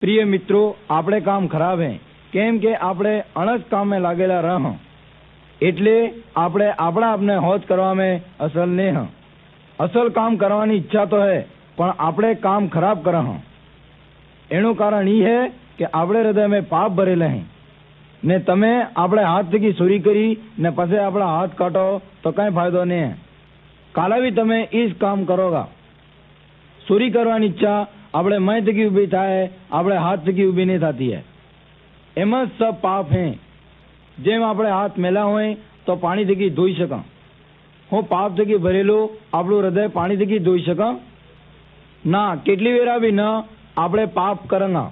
प्रिय मित्रों, આપણે કામ ખરાબ હે કેમ કે આપણે અણસ કામે લાગેલા રહ એટલે આપણે આપણા આપને હોત કરવામાં અસલ ને હ અસલ કામ કરવાની ઈચ્છા તો હે પણ આપણે કામ ખરાબ કર હ એનું કારણ એ હે કે આપણે હૃદયમાં પાપ ભરેલા હે ને તમે આપણે હાથથી ચોરી કરી ને પછી આપણા હાથ કાઢો તો કઈ ફાયદો નહીં કાલે બી તમે એ જ કામ કરોગા ચોરી કરવાની ઈચ્છા આપણે મય થકી ઊભી થાય આપણે હાથ થકી ઊભી નહીં થતી હે એમાં જ સબ પાપ હે જેમ આપણે હાથ મેલા હોય તો પાણી થકી ધોઈ શકા હું પાપ થકી ભરેલું આપણું હૃદય પાણી થકી ધોઈ શકા ના કેટલી વેરા બી ન આપણે પાપ કરંગા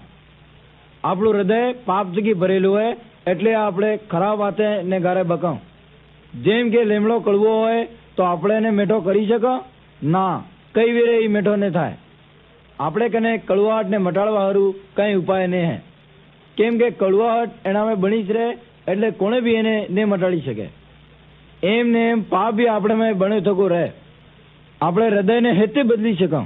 આપણું હૃદય પાપ થકી ભરેલું હોય એટલે આપણે ખરાબ વાતે ને ગારે બકા જેમ કે લીમડો કડવો હોય તો આપણે એને મીઠો કરી શકા ના કઈ વેરે એ મીઠો નહીં થાય આપણે કને કડવાહટ ને મટાડવા હારું કઈ ઉપાય નહીં હે કેમ કે કડવાહટ એનામાં બની જ રહે એટલે કોણે બી એને નહીં મટાડી શકે એમ ને એમ પાપ બી આપણે બને થકો રહે આપણે હૃદયને હેતે બદલી શકા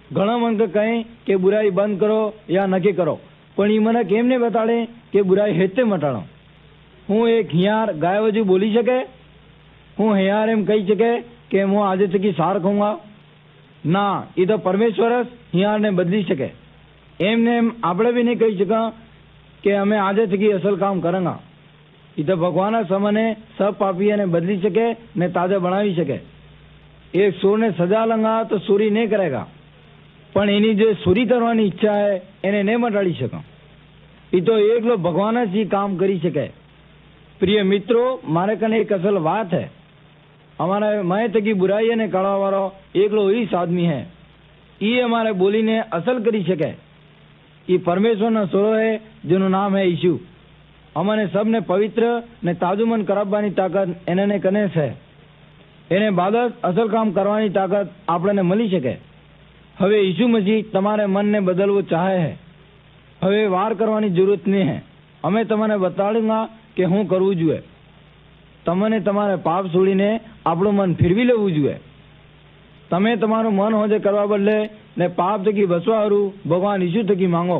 ઘણા મન કહે કે બુરાઈ બંધ કરો યા નક્કી કરો પણ એ મને કેમ નહીં બતાડે કે બુરાઈ હેતે મટાડો હું એક હિયાર ગાય વજુ બોલી શકે હું હિયાર એમ કહી શકે કે હું આજે થકી સાર ખાઉંગા ના એ તો પરમેશ્વર જ હિયારને બદલી શકે એમને એમ આપણે બી નહીં કહી શકા કે અમે આજે થકી અસલ કામ કરેંગા એ તો ભગવાન સમને સબ પાપીને બદલી શકે ને તાજા બનાવી શકે એક સુર ને સજા લંગા તો ચોરી નહીં કરેગા પણ એની જે ચોરી કરવાની ઈચ્છા હે એને નહીં મટાડી શકા એ તો એકલો ભગવાન જ એ કામ કરી શકે પ્રિય મિત્રો મારે કને એક અસલ વાત હે हमारे मैं तकी बुराई ने काढ़वा वालो एकलो ही आदमी है ये हमारे बोली ने असल करी सके ये परमेश्वर ना सोरो है जिनु नाम है यीशु अमने सब ने पवित्र ने ताजुमन करावવાની તાકાત એને કને છે એને બાદ અસલ કામ કરવાની તાકાત આપણને મળી શકે હવે ઈસુ મસીહ તમારે મનને બદલવું ચાહે છે હવે વાર કરવાની જરૂરત નહીં હે અમે તમને બતાડુંગા કે હું કરવું જોઈએ તમને તમારે પાપ છોડીને આપણું મન ફેરવી લેવું જોઈએ તમે તમારું મન હોજે કરવા બદલે ને પાપ થકી બચવા હારું ભગવાન ઈસુ થકી માંગો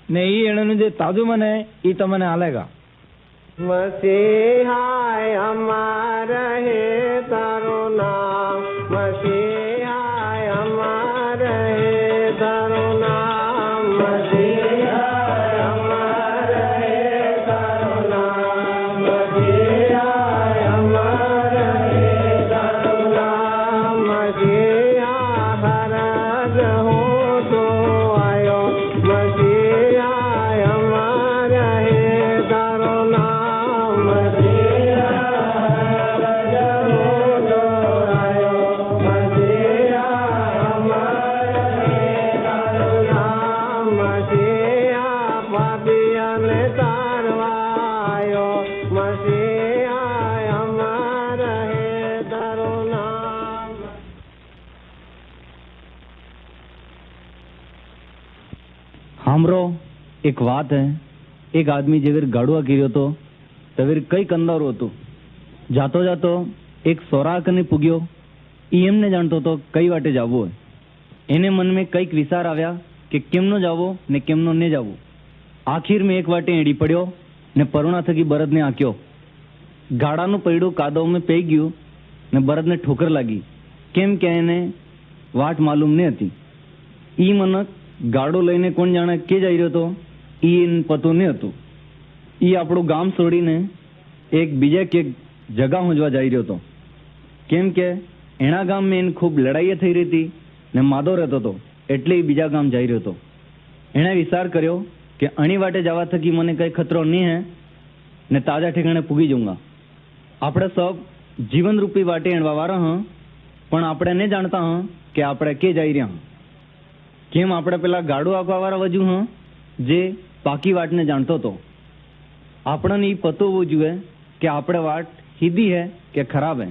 ને એ એનું જે તાજું મન હે એ તમને આલેગા મસીહાય અમારા હે તારો નામ મસીહાય અમારા હે તારો નામ મસીહાય અમારા હે તારો નામ મસીહાય અમારા હે તારો નામ મસીહા હરજ હો તો આયો મસીહાય અમારા હે તારો નામ મસીહા હરજ હો તો આયો મસીહા અમારા હે તારો નામ મસીહા પાપીઓને તારવા આયો મસીહા અમારા હે તારો નામ हमरो एक बात है एक आदमी जेवीर गाड़ुआ गिरो तो तवीर कई कंदारो હતો જાતો જાતો એક સોરાકને પૂગ્યો ઈ એમને જાણતો તો કઈ વાટે જાવો એને મનમાં કઈક વિચાર આવ્યા કે કેમનો જાવો ને કેમનો ને જાવો આખીરમાં એક વાટે એડી પડ્યો ને પરુણા થકી બળદને આંક્યો ગાડાનું પૈડું કાદવમાં પઈ ગયું ને બળદને ઠોકર લાગી કેમ કે એને વાટ માલુમ ન હતી ઈ મનક ગાડો લઈને કોણ જાણે કે જઈ રહ્યો હતો ઈ પતો ન હતું ઈ આપણું ગામ છોડીને એક બીજા કે જગા હોજવા જઈ રહ્યો હતો કેમ કે એના ગામમાં એને ખૂબ લડાઈ થઈ રહી હતી ને માદો રહેતો હતો એટલે એ બીજા ગામ જઈ રહ્યો હતો એણે વિચાર કર્યો કે અણી વાટે જવા થકી મને કંઈ ખતરો નહીં હે ને તાજા ઠેકાણે પૂગી જાઉંગા આપણે સબ જીવનરૂપી વાટે એણવા વાળા હ પણ આપણે નહીં જાણતા હ કે આપણે કે જઈ રહ્યા કેમ આપણે પેલા ગાડું આપવા વાળા વજુ હ જે પાકી વાટને જાણતો હતો આપણને એ પતો હોવો જોઈએ કે આપણે વાટ સીધી હે કે ખરાબ હે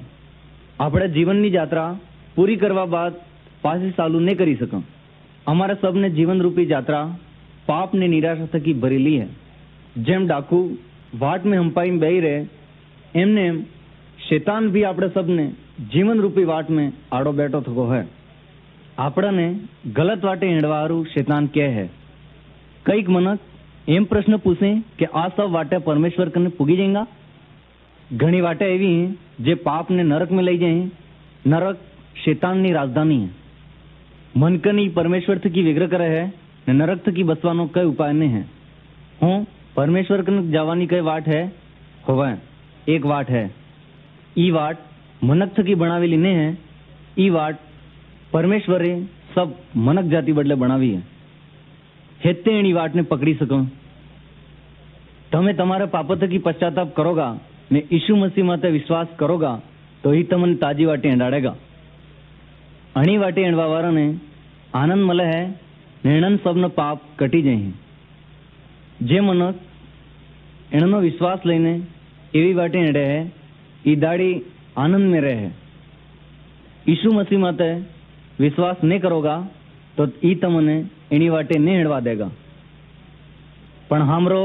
આપણે જીવનની યાત્રા પૂરી કરવા બાદ પાછી ચાલુ નહીં કરી શકમ અમારે સબને જીવનરૂપી યાત્રા પાપ ને નિરાશા થકી ભરેલી હે જેમ ડાકુ વાટ में હંપાઈને બેહી રહે એમને એમ શેતાન भी આપણે સબને જીવનરૂપી વાટ में આડો બેઠો થકો હે આપણને ગલત વાટે હેડવા હારું શેતાન કહે હે कईक मनक एम प्रश्न पूछे कि आ सब वाटे परमेश्वर कने पुगी जाएगा। घणी वाटे एवी हैं जे पाप ने नरक में लई जाए। नरक शैतान नी राजधानी है। मन कनी परमेश्वर थकी विग्रह करे है ने नरक थकी बसवानो कई उपाय नहीं है। हूँ परमेश्वर कने जावानी कई वाट है होवे एक वाट है। ई वाट मनक थकी बनावेली ने है। ई वाट परमेश्वरे सब मनक जाति बदले बनावी है। हेते एनी वाट ने पकड़ी सको। तमे तमारे पाप थकी पश्चाताप करोगा ने यीशु मसीह माते विश्वास करोगा तो ही तमने ताजी वाटे एंडाड़ेगा। अणी वाटे एंडवा वारा ने आनंद मले है ने एणन सबनो पाप कटी जाए। जे मनक एणनो विश्वास लईने एवी वाटे एंडे है ई दाड़ी आनंद में रहे। यीशु मसीह माते विश्वास नहीं करोगा तो ई तमने एनी वाटे नहीं हेड़वा देगा। पण हामरो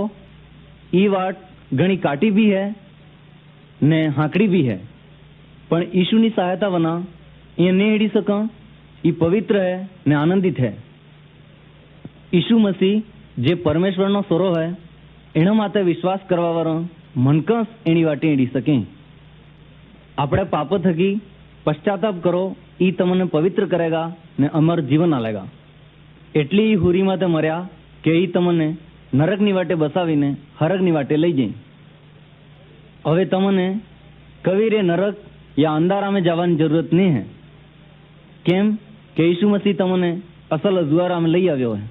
ई वाट घणी काटी भी है ने हाकड़ी भी है। पण यीशु नी सहायता वना ये नहीं हेड़ी सका। ई पवित्र है ने आनंदित है। यीशु मसीह जे परमेश्वर नो सोरो है एना माते विश्वास करवा वाळो मनकस एनी वाटे हेड़ी सके। आपणे पाप थकी पश्चाताप करो ई तमने पवित्र करेगा ने अमर जीवन आलेगा। एटली ई हुरी माते मर्या के ई तमने नरक नी वाटे बसावीने हरक नी वाटे लई जाई। हवे तमने कवीरे नरक या अंधारा में जवानी जरूरत नहीं है। केम के यीशु मसीह तमने असल अजुआरा में लई आव्यो है।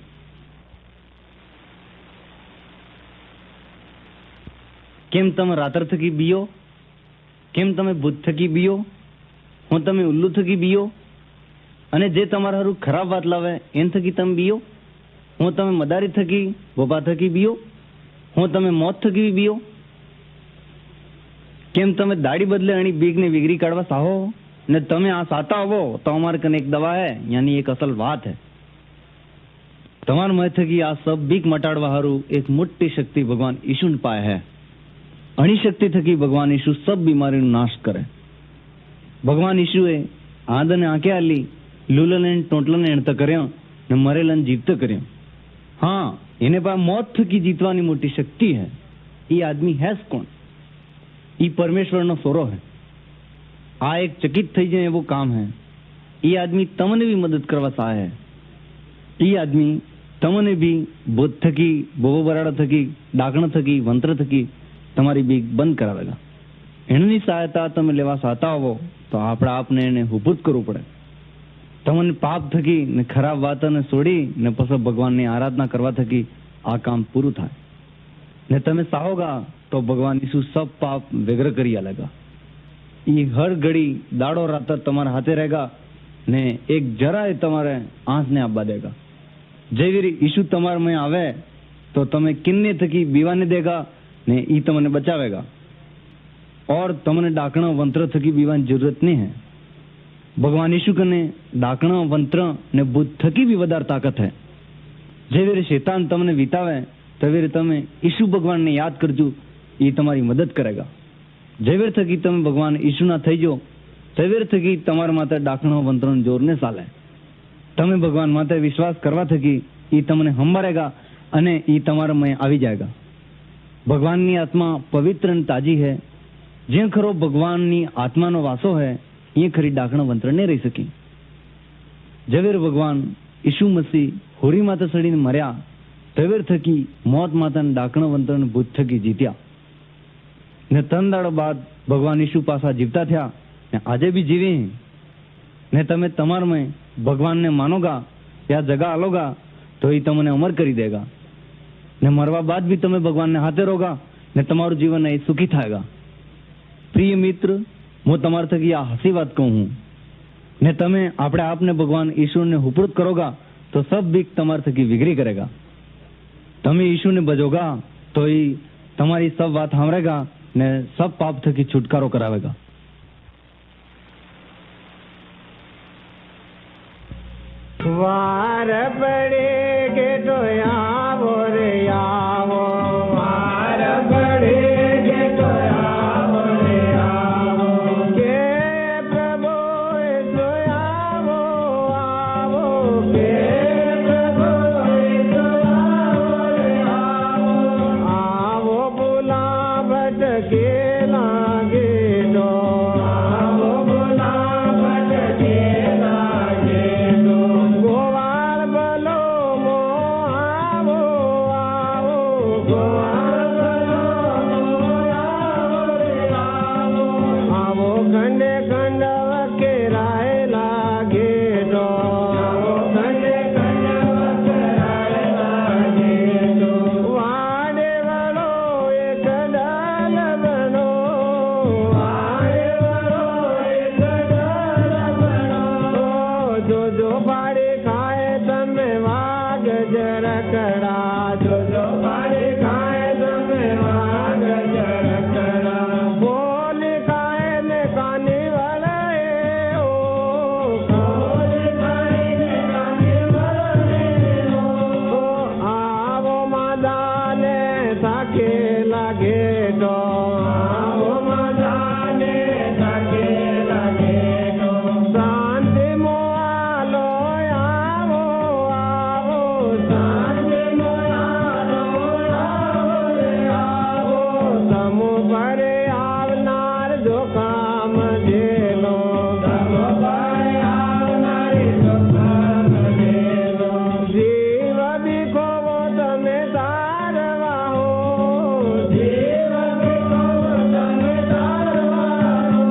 केम तमे रातर थकी बीओ? केम तमे भूत थकी बीओ? हूँ तमे उल्लू थकी बीओ? अने जे तमारा हारू खराब बात लावे एन थकी तमे बीओ? हूँ तमे मदारी थकी बोबा थकी बीओ? हूँ तमे मौत थकी बीओ? केम तमे दाढ़ी बदले अणी बीग ने विगरी काढ़वा साहो ने तमे आ साता आवो तो अमारे कने एक दवा है यानी एक असल बात है। तमार मय थकी आ सब बीक मटाड़वा हारू एक मोटी शक्ति भगवान यीशु ने पाए है। अणी शक्ति थकी भगवान यीशु सब बीमारी नाश करे। भगवान यीशुए आंध ने आंखे आली लूलने टोटलने एणत कर्यो ने मरेलन जीवत कर्यो। हाँ एने पास मौत थकी जीतवानी मोटी शक्ति है। ये आदमी है कौन? ई परमेश्वर नो सोरो है। आ एक चकित थई जाए वो काम है। ये आदमी तमने भी मदद करवा चाहे है। ये आदमी तमने भी बोध थकी बोबो बराड़ा थकी डाकण थकी मंत्र थकी तमारी बीक बंद करावेगा। एनी सहायता तमे लेवा चाहता हो तो आपड़ा आपने एने हुबूत करवू पड़े। तमने पाप थकी ने खराब वातने छोड़ी ने पछी भगवान ने आराधना करवा थकी आ काम पूरू थाय ने तमे चाहोगा तो भगवान यीशु सब पाप विग्रह करी आलेगा। ये हर घड़ी दाड़ो रात तमारे हाथे रहेगा ने एक जराए तमारे आंच ने आपवा देगा। जेवी यीशु तमार में आवे तो तमे किन्ने थकी बीवाने देगा ने ई तमने बचावेगा। और तमने डाकणा वंत्र थकी बीवानी जरूरत नहीं है। भगवान यीशु कने डाकणा वंत्र ने बुद्ध थकी भी वधार ताकत है। जेवी शैतान तमने वीतावे तवेरे तमे यीशु भगवान ने याद करजो ये तमारी मदद करेगा। जेवेर थकी तमे भगवान यीशु ना थई जो तेवेर थकी तमार माते डाकणो वंत्रन जोर ने चाले। तमे भगवान माते विश्वास करवा थकी ई तमने संभाळेगा अने ई तमारा में आवी जाएगा। भगवान नी आत्मा पवित्र अने ताजी है। जे खरो भगवान नी आत्मा नो वासो है ये खरी डाकणो वंत्र ने रही सकी। जेवेर भगवान यीशु मसीह होरी माते सड़ीने मर्या तेवेर थकी मौत माता डाकणो वंत्र ने भूत थकी जीत्या ने 3 दाड़ो बाद भगवान यीशु पासा जीवता थया ने आजे भी जीवे ने तमे तमार में भगवान ने मानोगा या जगह आलोगा तो ये तमने अमर करी देगा ने मरवा बाद भी तमे भगवान ने हाथे रहोगा ने तमारू जीवन है सुखी थाएगा। प्रिय मित्र हूँ तमार थकी आ हसी बात कहूँ ने तमे आपणे आपने भगवान ईश्वर ने हुपरूत करोगा तो सब बीक तमार थकी विगरी करेगा। तमे यीशु ने बजोगा तो ही तमारी सब बात सांभळेगा ने सब पाप थकी छुटकारो करावेगा। वार पड़ेगे तो आवो रे आवो, वार पड़ेगे तो आवो रे आवो, के प्रभु तो आवो आवो, के प्रभु तो आवो આવો ખંડે ખંડ વકેરાયેલા ઘેટો ખંડે ખંડ વકેરાયેલા ઘેટો વાડે વળો એક ડાલ બનો વાડે વળો એક ડાલ બનો જોજો પાડી ખાય તમે વાગ જરકડા જોજો પાડી ખાય તમે વાગ જરકડા બોલી ખાય ને કાની વળે ઓ બોલી ખાય ને કાની વળે ઓ આવો માદાને સાખે લાગે તો આવો માદાને સાખે લાગે તો શાંતિ મોઆલો આવો આવો શાંતિ મોઆલો આવો રે આવો સમૂહ ભરે આવનાર જોખમ જેલો સમૂહ ભરે આવનાર જોખમ જેલો જીવ ભીખોવો તમે તારવા હો જીવ ભીખોવો તમે તારવા હો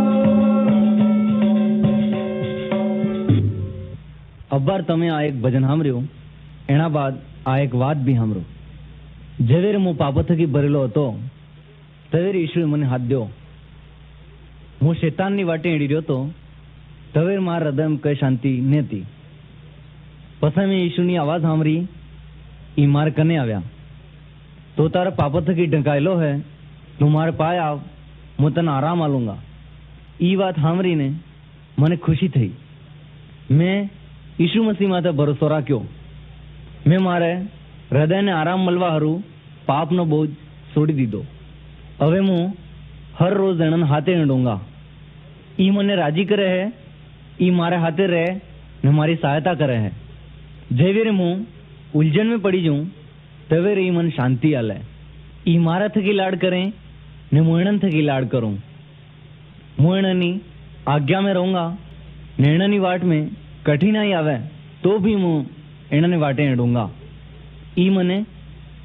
અબ્બાર તમે આ એક ભજન સાંભળ્યું એના બાદ આ એક વાત બી સાંભળો. જેવેર હું પાપો થકી ભરેલો હતો તવેર ઈશ્વરે મને હાથ દ્યો. હું શેતાનની વાટે એડી રહ્યો હતો તવેર મારા હૃદયમાં કઈ શાંતિ નહોતી. પછી મેં ઈશ્વરની આવાજ સાંભળી ઈ માર કને આવ્યા તો તારા પાપો થકી ઢંકાયેલો હે તું મારે પાય આવ હું તને આરામ આલુંગા. ઈ વાત સાંભળીને મને ખુશી થઈ. મેં ઈસુ મસીહ માથે ભરોસો રાખ્યો. મેં મારે હૃદયને આરામ મળવા હારું પાપનો બોજ છોડી દીધો. હવે હું હર રોજ એના હાથે હેડુંગા. ઈ મને રાજી કરે હે, ઈ મારે હાથે રહે ને મારી સહાયતા કરે હે. જેવી હું ઉલझन में पड़ी जाऊं तवे रे मन शांति आले. ઈ મારા થકી લાડ કરે ને હું એના થકી લાડ કरूं. હું એનાની આજ્ञा में रहूंगा ने एनानी वाट में कठिनाई आवे तो भी હું એનાની વાટે હેડूंगा. ઈ મને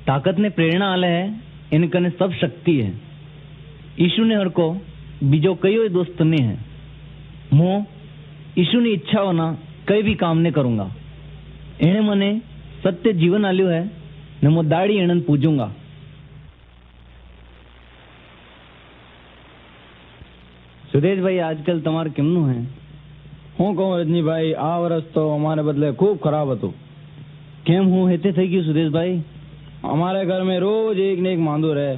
ताकत ने प्रेरणा आले है. इन कने सब शक्ति है. ईशु ने हर को बीजो कई दोस्त ने है. હું ईशुनी इच्छाओना कई भी काम ने करूंगा. एने मने सत्य जीवन आल्यो है ने मैं दाड़ी एणन पूजूंगा. सुदेश भाई आजकल તમારે કેમનું है? હું કહું રજનીભાઈ, આ વર્ષ તો અમારે બદલે ખૂબ ખરાબ હતું. કેમ હું હેતે થઈ ગયું સુદેશભાઈ? हमारे घर में रोज एक ने एक मांदो रहे.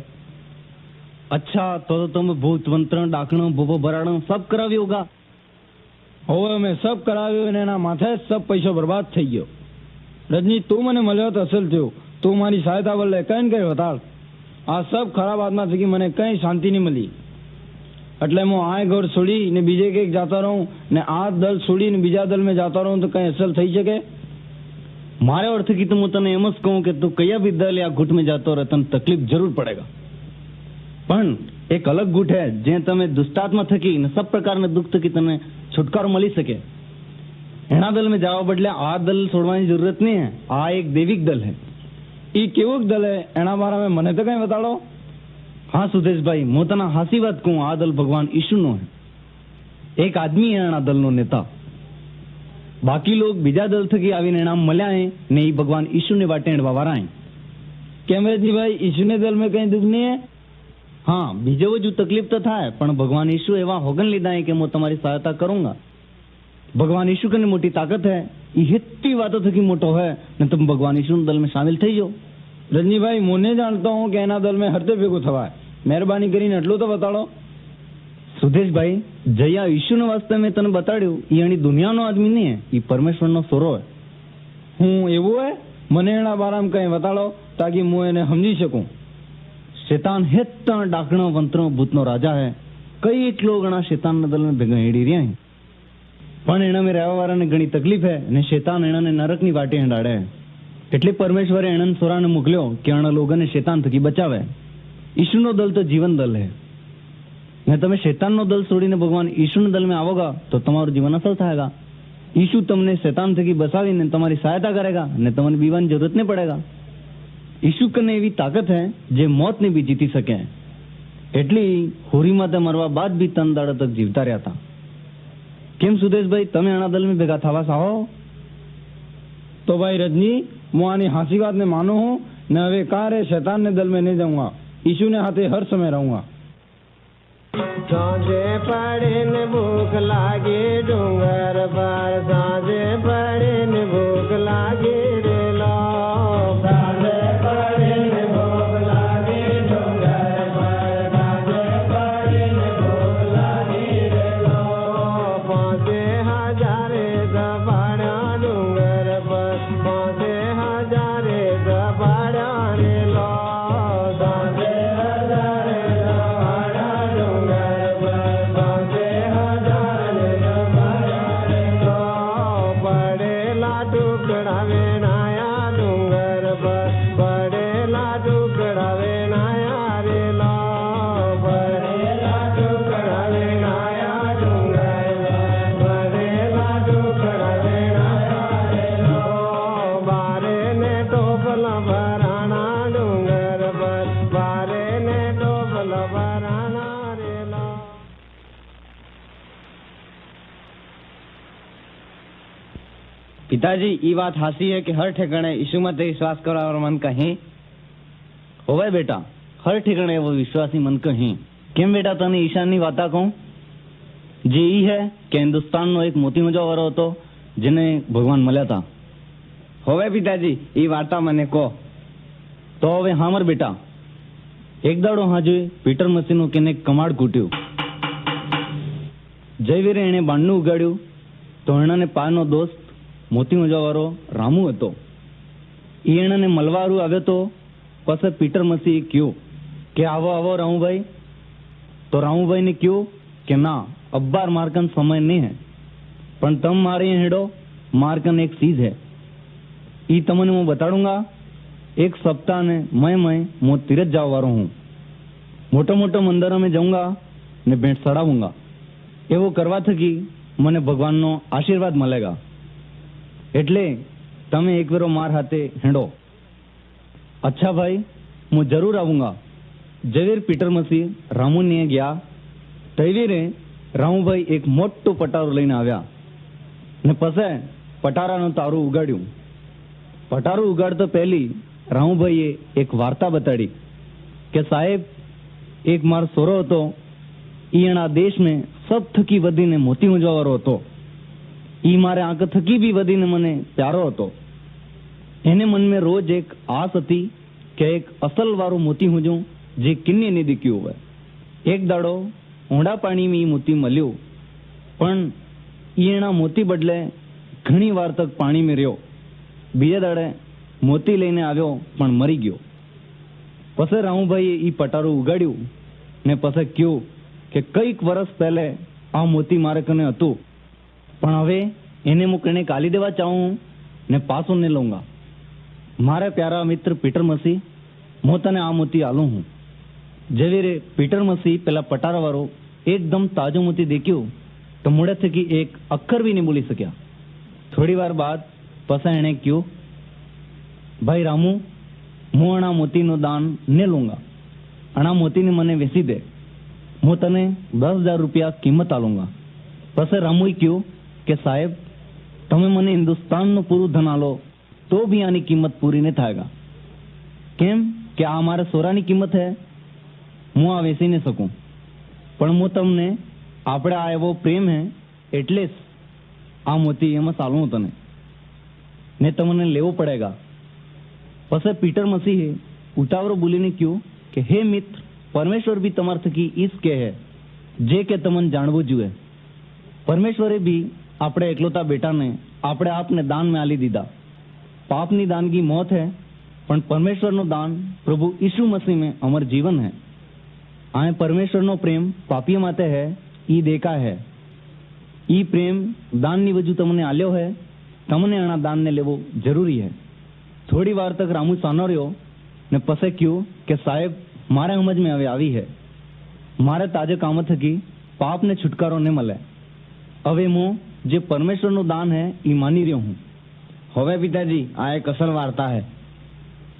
अच्छा तो तुम भूत मंत्र डाकणो भूपो भराणो सब कराव्यो होगा. હવે મેં સબ કરાવ્યું અને એના માથે જ સબ પૈસો બરબાદ થઈ ગયો. રજની તું મને મળ્યો તો અસલ થયો. તું મારી સહાયતા બદલે કઈ ને કઈ વતાડ. આ સબ ખરાબ આત્મા થકી મને કઈ શાંતિ નહીં મળી. એટલે હું આ ઘર છોડી ને બીજે કંઈક જતો રહું ને આ દલ છોડીને બીજા દલ में જતો રહું તો કઈ અસલ થઈ શકે? મારે અર્થ की तो હું તને એમ જ કહું કે તું કયા બી દલ યા ગુટ में જાતો રહે તને તકલીફ જરૂર પડેગા. પણ એક અલગ ગુટ હે જે તમે દુષ્ટાત્મા થકી ને સબ પ્રકારના દુઃખ થકી તને છુટકારો મળી શકે. એના દલ में જવા બદલે આ દલ છોડવાની જરૂરત નહીં હે. આ એક દૈવિક દલ હે. એ કેવું દલ હે એના બારામાં મને તો કઈ બતાડો. હા સુદેશભાઈ, હું તને હાસી વાત કહું, આ દલ ભગવાન ઈશુનો હે. એક આદમી હે એના દલનો નેતા. બાકી લોગ બીજા દલ થકી આવીને એના મળ્યા હે ને એ ભગવાન ઈશુને વાટે હેડવા વાળા હે. કેમ રજનીભાઈ, ઈશુને દલ में કઈ દુઃખ નહીં હે? હા, બીજો જ તકલીફ તો થાય પણ ભગવાન ઈશુ એવા હોગન લીધા હે કે હું તમારી સહાયતા કरूंगा. भगवान यीशु की मोटी ताकत है. ये इतनी बातों थकी मोटो है ने तुम भगवान यीशु दल में शामिल थी जाओ. रजनी भाई, मुने जानता हूँ कि एना दल में हरते भेगो थवा. मेहरबानी करीने એટલું તો બતાડો. સુદેશભાઈ, જયા ઈશુનો વાસ્તે મેં તને બતાડ્યું એ એની દુનિયાનો આદમી નહીં હે, એ પરમેશ્વરનો સોરો હે. હું એવું હે? મને એના બારામાં કઈ બતાડો તાકી હું એને સમજી શકું. શેતાન હેત ડાકણો વંતરો ભૂતનો રાજા હે. કઈ એટલો ઘણા શેતાનના દલને ભેગા હેડી રહ્યા હે. પણ એના મેં રહેવા વાળાને ઘણી તકલીફ હે અને શેતાન એનાને નરકની વાટે હેડાડે. એટલે પરમેશ્વરે એણન સોરાને મોકલ્યો કે એના લોકોને શેતાન થકી બચાવે. ઈશુનો દલ તો જીવન દલ હે ને તમે શેતાનનો દલ છોડીને ભગવાન ઈશુના દલ में આવોગા તો તમારું જીવન અસલ થાયગા. ઈશુ તમને શેતાન થકી બચાવીને તમારી સહાયતા કરેગા અને તમને બીવાની જરૂરત નહીં પડેગા. ઈસુ કને એવી તાકાત હે જે મોતને બી જીતી શકે. એટલી હોરીમાં તે મરવા બાદ બી 3 દાડા તક જીવતા રહ્યા હતા. કેમ સુદેશભાઈ, તમે આના દલમાં ભેગા થવા સાહો? तो भाई रजनी, मैं आनी हासी बात ने मानो हूँ न वे कार है शैतान ने दल में नहीं जाऊंगा. यीशु ने हाथे हर समय रहूंगा. साँझे पड़े ने भूख लागे डूंगर पर, साँझे पड़े ने भूख लागे रे लो. साँझे पड़े ने भूख लागे डूंगर पर, साँझे पड़े ने भूख लागे रे लो. 5,000 दबाड़ा डूंगर पर, 5,000 दबाड़ा रे लो. 5,000 दबाड़ा डूंगर पर, 5,000 दबाड़ा रे लो. पड़ेला टुकड़ा वेणाया डूंगर पर, पड़ेला टुकड़ा वेणाया रे लो. पड़ेला टुकड़ा वेणाया डूंगर पर, पड़ेला टुकड़ा वेणाया रे लो. बारे ने टोपला भराना डूंगर पर, बारे ने टोपला भराना रे लो. पिताजी, ये बात हासी है कि हर ठिकाने यीशु मत विश्वास करो और मन कहीं होवे बेटा. हर ठिकाने वो विश्वासी मन कहीं. કેમ બેટા તને ઈશાનની વાતા કહું? જે ઈ હે કે હિન્દુસ્તાનનો એક મોતી મજાવાળો હતો જેને ભગવાન મળ્યા હતા. હવે પિતાજી, એ વાર્તા મને કહો. તો હવે હામર બેટા. એક દાડો હાજે પીટર મસીનું કેને કમાડ કૂટ્યું. જયવીરે એણે બાંડનું ઉગાડ્યું તો એણાને પાનો દોસ્ત મોતી મજાવાળો રામુ હતો. એ એણાને મળવારું આવ્યો તો પછી પીટર મસીએ કહ્યું કે આવો આવો રામુભાઈ. તો રામુભાઈને કહ્યું કે ના, અબ્બાર માર્કન સમય નહીં હે, પણ તમ મારે અહીં હેડો. मार्कन एक चीज है, ई तमने मैं बताऊंगा. एक सप्ताह ने मैं तीरथ जावा वालो हूँ. मोटा मोटा मंदिरों में जाऊंगा ने भेंट चढ़ाऊंगा. एवं करवा थकी मने भगवाननो आशीर्वाद मळेगा. एटले तमे एक वेरो मार हाथे हेडो. अच्छा भाई, मैं जरूर आऊंगा. जवेर पीटर मसीह रामू ने गया. तैवीरे रामूभाई एक मोटो पटारो लईने आव्या ने पछे पटाराનું તારું ઉગાડ્યું. પટારું ઉગાડતો પહેલી રામુભાઈએ એક વાર્તા બતાડી કે સાહેબ, એક માર સોરો હતો. ઈ એના દેશ में सब થકી વધીને મોતી મુંજવાવાળો હતો. ઈ મારે આંખ થકી બી વધીને મને પ્યારો હતો. એને મનમાં રોજ એક આસ હતી કે એક અસલ વાળું મોતી હુંજું જે કિન્ને ની દીક્યું હોય. એક દાડો ઊંડા પાણીમાં ઈ મોતી મળ્યું, પણ ઈ એના મોતી બદલે ઘણી વાર તક પાણીમાં રહ્યો. બીજા દાડે મોતી લઈને આવ્યો પણ મરી ગયો. પછી રામુભાઈએ ઈ પટારું ઉગાડ્યું ને પછી કહ્યું કે કઈક વર્ષ પહેલે આ મોતી મારે કને હતું, પણ હવે એને હું કને કાલી દેવા ચાહું ને પાછો ને લઉંગા. મારા પ્યારા મિત્ર પીટર મસી, હું તને આ મોતી આલું હું. જેવી રે પીટર મસી પેલા પટારા વાળો એકદમ તાજો મોતી દેખ્યું તો મોડે થકી એક અક્ષર બી નહીં બોલી શક્યા. થોડી વાર બાદ પછી એણે કહ્યું, ભાઈ રામુ, હું અણા મોતીનું દાન ને લઉંગા. અણા મોતીને મને વેચી દે, હું તને 10,000 રૂપિયા કિંમત આલુંગા. પછી રામુએ કહ્યું કે સાહેબ, તમે મને હિન્દુસ્તાનનું પૂરું ધન આલો તો બી આની કિંમત પૂરી નહીં થાયગા. કેમ કે આ મારે સોરાની કિંમત હે, હું આ વેચી નહીં શકું. પણ હું તમને આપણે આ એવો પ્રેમ હે એટલે જ આ મોતી એમાં ચાલું તને ને તમને લેવો પડેગા. પછી પીટર મસીહે ઉતાવળો બોલીને કહ્યું કે હે મિત્ર, પરમેશ્વર બી તમાર થકી ઈજ કે હે જે કે તમને જાણવું જોઈએ. પરમેશ્વરે બી આપણે એકલોતા બેટાને આપણે આપને દાનમાં આલી દીધા. પાપની દાનગી મોત है, પણ પરમેશ્વરનું દાન પ્રભુ ઈસુ મસીહ में अमर जीवन है. आए परमेश्वरનો પ્રેમ પાપીઓ માટે है, ઈ દેખા है. ઈ પ્રેમ દાનની વજુ તમને આલ્યો है, તમને આના દાનને લેવો જરૂરી है. થોડી વાર તક રામુ સાનો રહ્યો ને પછી કહ્યું કે સાહેબ, મારે સમજ में હવે આવી है. મારે તાજે કામ થકી પાપને છુટકારો ને મળે. હવે હું જે પરમેશ્વરનું દાન है ઈ માની રહ્યો હું. હવે પિતાજી, આ એક અસલ વાર્તા है.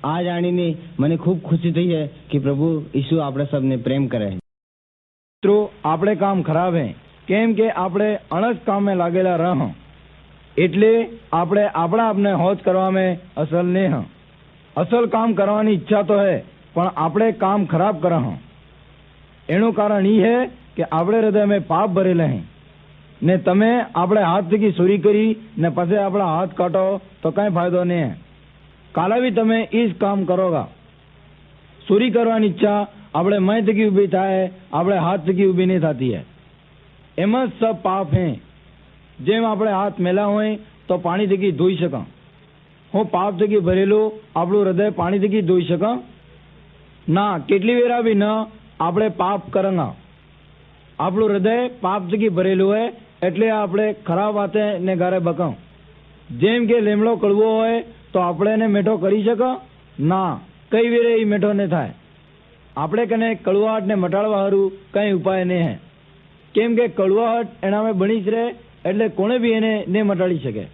આ જાણીને મને ખૂબ ખુશી થઈ છે કે પ્રભુ ઈસુ આપણે સબને પ્રેમ કરે. મિત્રો આપણે કામ ખરાબ હે, કેમ કે આપણે અણસ કામે લાગેલા રહ, એટલે આપણે આપણા આપને હોજ કરવામાં અસલ ને હ. અસલ કામ કરવાની ઈચ્છા તો હે, પણ આપણે કામ ખરાબ કર હ. એનું કારણ એ હે કે આપણે હૃદયમાં પાપ ભરેલા હે ને તમે આપણે હાથ થકી ચોરી કરી ને પછી આપણા હાથ કાઢો તો કઈ ફાયદો નહીં હે. કાલે બી તમે એ જ કામ કરોગા. ચોરી કરવાની ઈચ્છા આપણે મય થકી ઊભી થાય, આપણે હાથ થકી ઊભી નહીં થતી હે. એમાં જ સબ પાપ હે. જેમ આપણે હાથ મેલા હોય તો પાણી થકી ધોઈ શકા. હું પાપ થકી ભરેલું આપણું હૃદય પાણી થકી ધોઈ શકા ના. કેટલી વેરા બી ન આપણે પાપ કરના. આપણું હૃદય પાપ થકી ભરેલું હોય એટલે આપણે ખરાબ વાતે ને ગારે બકાવ. જેમ કે લીમડો કડવો હોય તો આપણે એને મીઠો કરી શકા ના. કઈ વેરે એ મીઠો ને થાય. આપણે કને કડવાહટ ને મટાડવા હારું કઈ ઉપાય નહીં હે. કેમ કે કડવાહટ એનામાં બની જ રહે એટલે કોણે બી એને ને મટાડી શકે.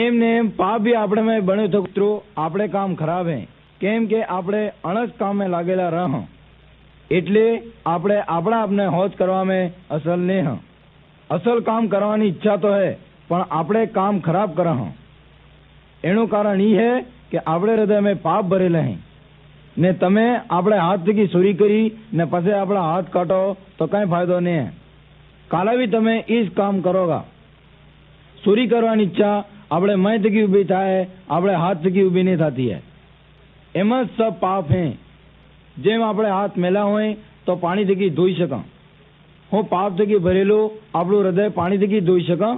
એમ ને એમ પાપ બી આપણે બન્યો તો મિત્રો આપણે કામ ખરાબ હે, કેમ કે આપણે અણસ કામે લાગેલા રહ, એટલે આપણે આપણા આપને હોજ કરવામાં અસલ ને હ. અસલ કામ કરવાની ઈચ્છા તો હે, પણ આપણે કામ ખરાબ કર હ. એનું કારણ એ હે કે આપણે હૃદયમાં પાપ ભરેલા હે ને તમે આપણે હાથ થકી ચોરી કરી ને પછી આપણા હાથ કાઢો તો કઈ ફાયદો નહીં હે. કાલે બી તમે એ જ કામ કરોગા. ચોરી કરવાની ઈચ્છા આપણે મય થકી ઊભી થાય, આપણે હાથ થકી ઊભી નહીં થતી હે. એમાં જ સબ પાપ હે. જેમ આપણે હાથ મેલા હોય તો પાણી થકી ધોઈ શકા. હું પાપ થકી ભરેલું આપણું હૃદય પાણી થકી ધોઈ શકા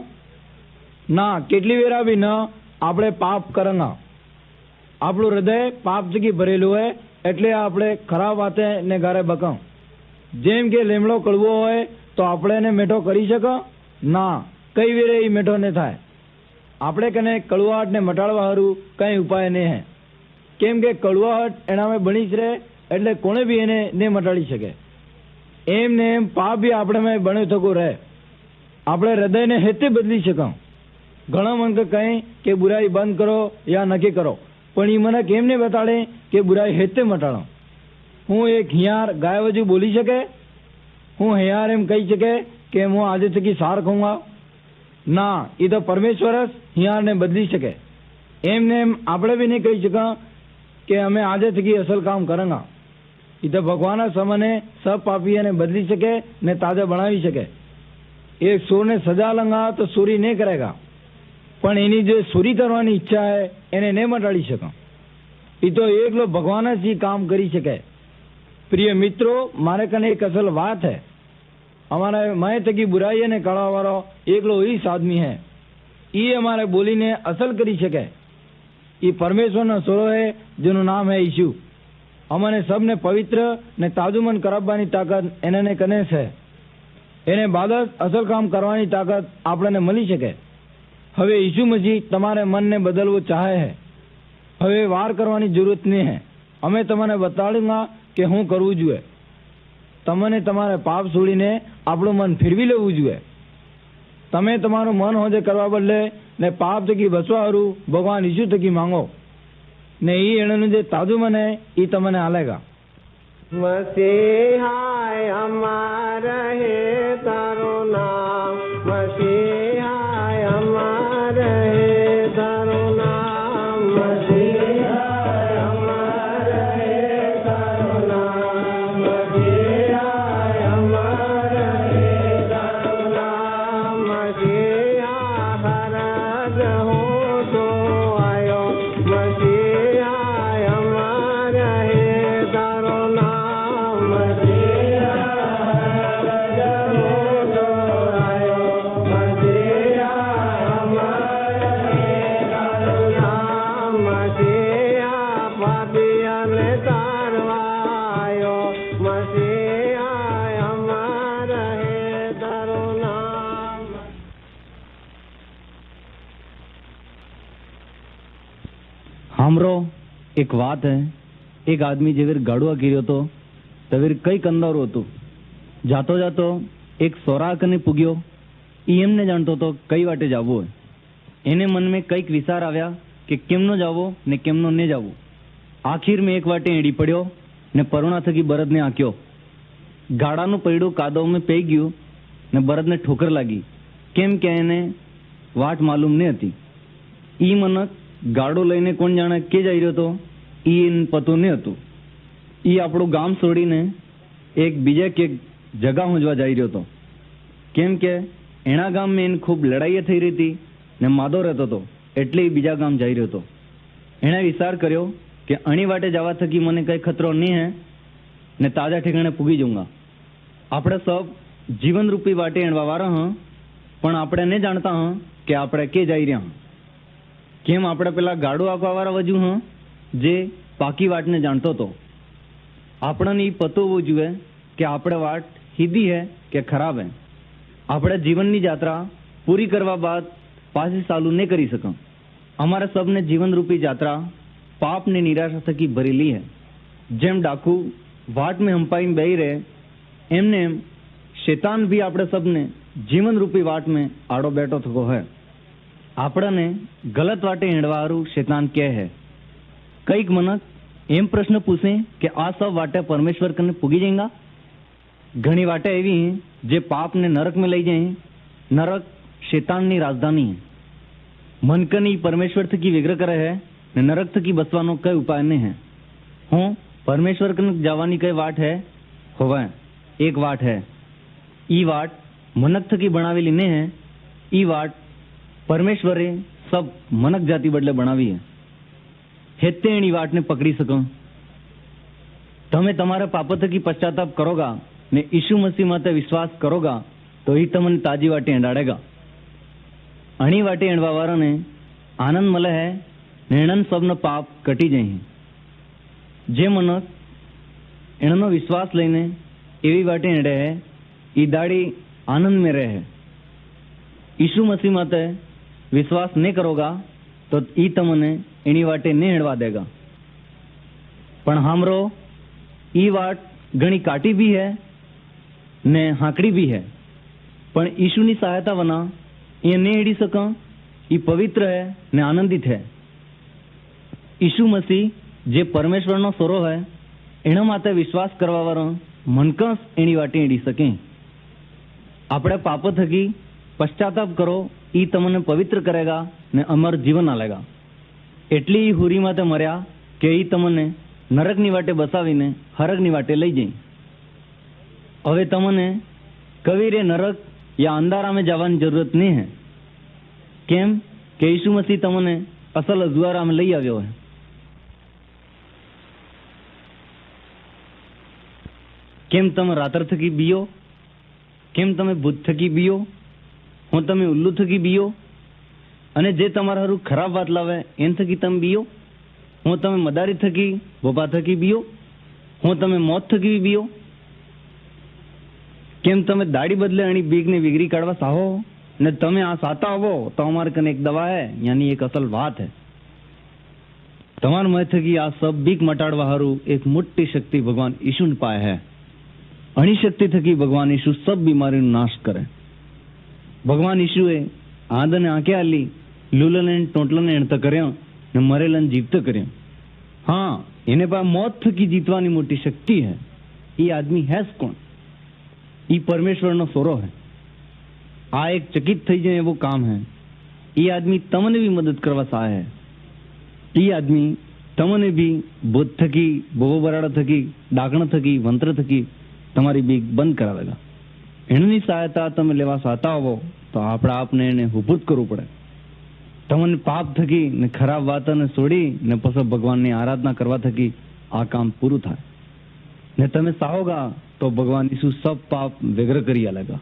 ના. કેટલી વેરા બી ન આપણે પાપ કરના. આપણું હૃદય પાપ થકી ભરેલું હોય એટલે આપણે ખરાબ વાતે ને ગારે બકાવ. જેમ કે લીમડો કડવો હોય તો આપણે એને મીઠો કરી શકા ના. કઈ વેરે એ મીઠો ને થાય. આપણે કને કડવાહટ ને મટાડવા હારું કઈ ઉપાય નહીં હે. કેમ કે કડવાહટ એનામાં બની જ રહે એટલે કોણે બી એને ને મટાડી શકે. એમ ને એમ પાપ બી આપણે બન્યો થકો રહે. આપણે હૃદયને હેતે બદલી શકા. ઘણા મને કહે કે બુરાઈ બંધ કરો યા નક્કી કરો, પણ એ મને કેમ ને બતાડે કે બુરાઈ હેતે મટાડો. હું એક હિયાર ગાય વજુ બોલી શકે? હું હિયાર એમ કહી શકે કે હું આજે થકી સાર ખાઉંગા ના. એ તો પરમેશ્વર જ હિયારને બદલી શકે. એમને એમ આપણે બી નહીં કહી શકા કે અમે આજે થકી અસલ કામ કરેંગા. એ તો ભગવાન સામાને સબ પાપીઓને બદલી શકે ને તાજા બનાવી શકે. એક ચોરને સજા લંગા તો ચોરી નહીં કરેગા, પણ એની જે ચોરી કરવાની ઈચ્છા હે એને નહીં મટાડી શકે. એ તો એકલો ભગવાન જ એ કામ કરી શકે. પ્રિય મિત્રો, મારે કને એક અસલ વાત હે. हमारे मैं तकी बुराई ने काढ़ा वालो एकलो ही आदमी है. ये हमारे बोली ने असल करी सके. ये परमेश्वर न सोरो है जिनो नाम है यीशु. हमने सब ने पवित्र ने ताजुमन करावવાની તાકાત એને કને છે. એને બાદ અસલ કામ કરવાની તાકાત આપણને મળી શકે. હવે ઈસુ મસીહ તમારે મનને બદલવું ચાહે છે. હવે વાર કરવાની જરૂરત નહીં है. અમે તમને બતાડુંગા કે હું કરવું જોઈએ. તમને તમારે પાપ છોડીને આપણું મન ફેરવી લેવું જોઈએ. તમે તમારું મન હોજે કરવા બદલે ને પાપ થકી બચવા હારું ભગવાન ઈસુ થકી માંગો ને એ એનું જે તાજું મને એ તમને આલેગા. મસીહાય અમારા હે તારું નામ, મસીહાય અમારા હે તારું નામ, મસીહાય અમારા હે તારું નામ, મસીહાય અમારા હે તારું નામ, મસીહા ખરાજ હો તો આયો, મસીહાય અમારા હે તારું નામ, મસીહા ખરાજ હો તો આયો, મસીહાય અમારા હે તારું નામ, મસીહા પાપીઓને તારવા આયો, મસીહાય અમારા હે તારું નામ. હામરો એક વાત હે. એક આદમી જેવીર ગાડવા કર્યો હતો તવીર કઈ કંદારું હતું. જાતો જાતો એક સોરા કને પૂગ્યો. એ એમને જાણતો હતો કઈ વાટે જવું હોય. એને મનમાં કઈક વિચાર આવ્યા કે કેમનો જાવો ને કેમનો ને જાવું. આખીર મેં એક વાટે એડી પડ્યો ને પરુણા થકી બળદને આંક્યો. ગાડાનું પૈડું કાદવમાં પઈ ગયું ને બળદને ઠોકર લાગી, કેમ કે એને વાટ માલુમ નહીં હતી. ઈ મનક ગાડો લઈને કોણ જાણે કે જઈ રહ્યો હતો ઈ એને પતું નહીં હતું. ઈ આપણું ગામ છોડીને એક બીજા કે જગા હોંજવા જઈ રહ્યો હતો, કેમ કે એના ગામમાં એને ખૂબ લડાઈ થઈ રહી હતી ને માદો રહેતો હતો, એટલે એ બીજા ગામ જઈ રહ્યો હતો. એણે વિચાર કર્યો કે અણી વાટે જવા થકી મને કઈ ખતરો નહીં હે ને તાજા ઠેકાણે પૂગી જાઉંગા. આપણે સબ જીવનરૂપી વાટે એણવા વાળા હા, પણ આપણે નહીં જાણતા હા કે આપણે કે જઈ રહ્યા હા. કેમ આપણે પેલા ગાડું આંકવા વાળા વજુ હા જે પાકી વાટને જાણતો હતો. આપણને એ પતો હોવો જોઈએ કે આપણે વાટ સીધી હે કે ખરાબ હે. આપણે જીવનની યાત્રા પૂરી કરવા બાદ પાછી ચાલુ નહીં કરી શકું. અમારે સબને જીવનરૂપી યાત્રા પાપ ને નિરાશા થકી ભરેલી હે. જેમ ડાકુ વાટ में હંપાઈને બેહી રહે એમને એમ શેતાન भी આપણે સબને જીવનરૂપી વાટ में આડો બેઠો થકો હે. આપણને ગલત વાટે હેડવારું શેતાન કહે હે. કઈક મનક એમ પ્રશ્ન પૂછે કે આ સબ વાટે પરમેશ્વર કને પૂગી जाएगा. ઘણી વાટે એવી હે જે પાપ ને નરક में લઈ જાય. નરક શેતાનની રાજધાની है. મનકની પરમેશ્વર થકી વિગ્રહ કરે હે ને નરક થકી બચવાનો કઈ ઉપાય નહીં હે. હું પરમેશ્વર કને જવાની કઈ વાટ હે હોવે એક વાટ હે. ઈ વાટ મનક થકી બનાવેલી નહીં હે. ઈ વાટ પરમેશ્વરે સબ મનક જાતિ બદલે બનાવી હે. હેતે એની વાટને પકડી શકો. તમે તમારા પાપ થકી પશ્ચાતાપ કરોગા ને ઈસુ મસીહ માતે વિશ્વાસ કરોગા તો એ તમને તાજી વાટે એંડાડેગા. અણી વાટે એણવા વાળાને આનંદ મળે હે ને એણન સબનો પાપ કટી જાય. જે મનક એણનો વિશ્વાસ લઈને એવી વાટે એંડે હે એ દાડી આનંદ में રહે. ઈસુ મસીહ માતે વિશ્વાસ નહીં કરોગા તો ઈ તમને એની વાટે નહીં હેડવા દેગા. પણ હામરો ઈ વાટ ઘણી કાટી भी है ને હાંકડી भी है, પણ ઈશુની સહાયતા વના એ નહીં હેડી સકા. એ પવિત્ર है ને આનંદિત है. ઈસુ મસીહ જે પરમેશ્વરનો સ્વરો है એના માટે વિશ્વાસ કરવા વાળો મનકસ એની વાટે હેડી શકે. આપણે પાપો થકી પશ્ચાતાપ કરો એ તમને પવિત્ર કરેગા ને અમર જીવન આલેગા. એટલી ઈ હુરી માતે મર્યા કે એ તમને નરકની વાટે બસાવીને હરકની વાટે લઈ જાય. હવે તમને કવિરે નરક યા અંધારામાં જવાની જરૂરત નહીં હે. કેમ કે ઈસુ મસીહ તમને અસલ અજવારામાં લઈ આવ્યો હે. કેમ તમે રાતર થકી બીયો? કેમ તમે ભૂત થકી બીયો? હું તમે ઉલ્લુ થકી બીયો? અને જે તમારા હારું ખરાબ વાત લાવે એન થકી તમે બીયો? હું તમે મદારી થકી બોપા થકી બીયો? હું તમે મોત થકી બીયો? કેમ તમે દાડી બદલે અણી બીક ને વિગરી કાઢવા સાહો ને તમે આ સાતા આવો તો અમારે કને એક દવા है यानी एक असल बात है. તમારા મય થકી આ સબ બીક મટાડવા હારું એક મોટી શક્તિ ભગવાન ઈશુને પાય है. અણી શક્તિ થકી ભગવાન ઈશુ સબ બીમારીનો નાશ કરે. ભગવાન ઈશુએ આંધને આંખે આલી, લૂલને ટોટલને એણત કર્યો ને મરેલને જીવત કર્યો. હા, એને પા મોત થકી જીતવાની મોટી શક્તિ है. એ આદમી है કોણ? એ પરમેશ્વરનો સોરો है. આ એક ચકિત થઈ જાય એવો કામ है. એ આદમી તમને બી મદદ કરવા સહાય है. એ આદમી તમને બી ભૂત થકી, બોબો બરાડા થકી, ડાકણ થકી, મંત્ર થકી તમારી બીક બંધ કરાવેગા. એની સહાયતા તમે લેવા સાતા આવો તો આપણે આપને એને હુભૂત કરવું પડે. તમને પાપ થકી ને ખરાબ વાતોને છોડી ને પછી ભગવાનની આરાધના કરવા થકી આ કામ પૂરું થાય ને તમે સાહોગા તો ભગવાન ઈસુ સબ પાપ વિગ્રહ કરી આલેગા.